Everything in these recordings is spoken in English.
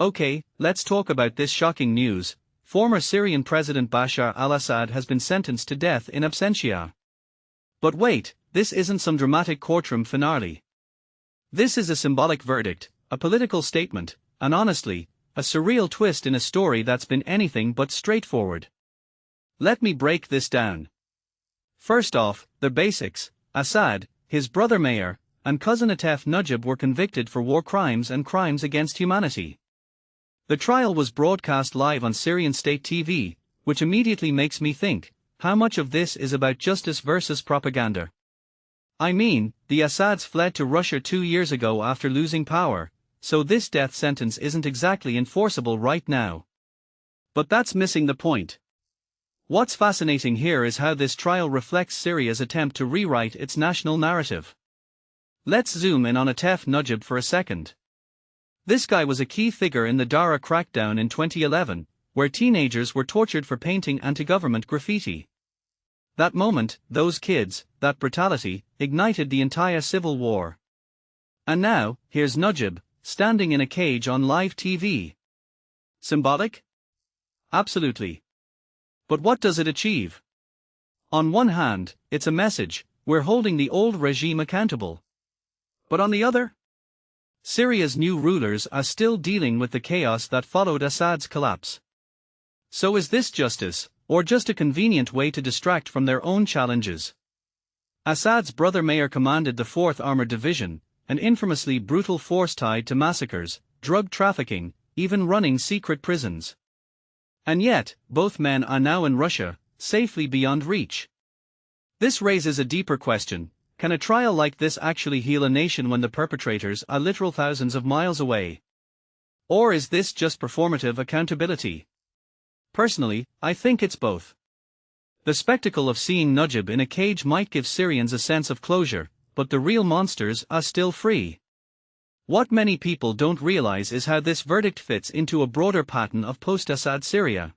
Okay, let's talk about this shocking news. Former Syrian President Bashar al-Assad has been sentenced to death in absentia. But wait, this isn't some dramatic courtroom finale. This is a symbolic verdict, a political statement, and honestly, a surreal twist in a story that's been anything but straightforward. Let me break this down. First off, the basics. Assad, his brother Maher, and cousin Atef Najib were convicted for war crimes and crimes against humanity. The trial was broadcast live on Syrian state TV, which immediately makes me think, how much of this is about justice versus propaganda? I mean, the Assads fled to Russia 2 years ago after losing power, so this death sentence isn't exactly enforceable right now. But that's missing the point. What's fascinating here is how this trial reflects Syria's attempt to rewrite its national narrative. Let's zoom in on Atef Najib for a second. This guy was a key figure in the Daraa crackdown in 2011, where teenagers were tortured for painting anti-government graffiti. That moment, those kids, that brutality, ignited the entire civil war. And now, here's Najib, standing in a cage on live TV. Symbolic? Absolutely. But what does it achieve? On one hand, it's a message, we're holding the old regime accountable. But on the other? Syria's new rulers are still dealing with the chaos that followed Assad's collapse. So is this justice, or just a convenient way to distract from their own challenges? Assad's brother Maher commanded the 4th Armored Division, an infamously brutal force tied to massacres, drug trafficking, even running secret prisons. And yet, both men are now in Russia, safely beyond reach. This raises a deeper question: can a trial like this actually heal a nation when the perpetrators are literal thousands of miles away? Or is this just performative accountability? Personally, I think it's both. The spectacle of seeing Najib in a cage might give Syrians a sense of closure, but the real monsters are still free. What many people don't realize is how this verdict fits into a broader pattern of post-Assad Syria.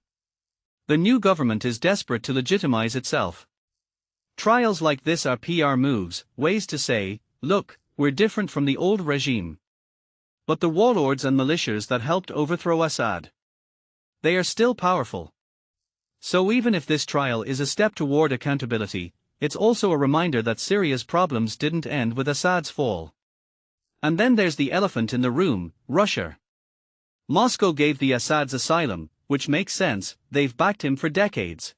The new government is desperate to legitimize itself. Trials like this are PR moves, ways to say, look, we're different from the old regime. But the warlords and militias that helped overthrow Assad, they are still powerful. So even if this trial is a step toward accountability, it's also a reminder that Syria's problems didn't end with Assad's fall. And then there's the elephant in the room, Russia. Moscow gave the Assads asylum, which makes sense, they've backed him for decades.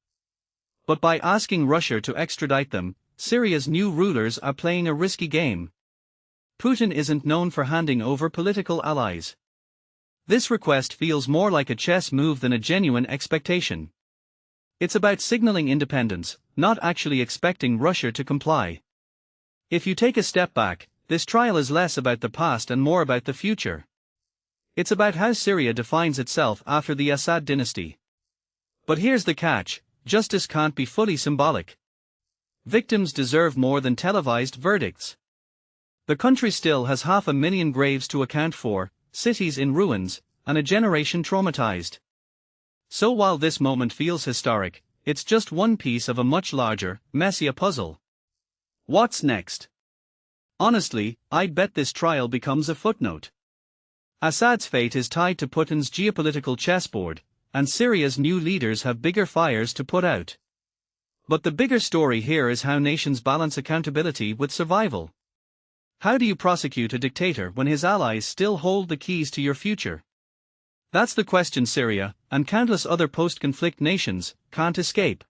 But by asking Russia to extradite them, Syria's new rulers are playing a risky game. Putin isn't known for handing over political allies. This request feels more like a chess move than a genuine expectation. It's about signaling independence, not actually expecting Russia to comply. If you take a step back, this trial is less about the past and more about the future. It's about how Syria defines itself after the Assad dynasty. But here's the catch: justice can't be fully symbolic. Victims deserve more than televised verdicts. The country still has 500,000 graves to account for, cities in ruins, and a generation traumatized. So while this moment feels historic, it's just one piece of a much larger, messier puzzle. What's next? Honestly, I'd bet this trial becomes a footnote. Assad's fate is tied to Putin's geopolitical chessboard, and Syria's new leaders have bigger fires to put out. But the bigger story here is how nations balance accountability with survival. How do you prosecute a dictator when his allies still hold the keys to your future? That's the question Syria, and countless other post-conflict nations, can't escape.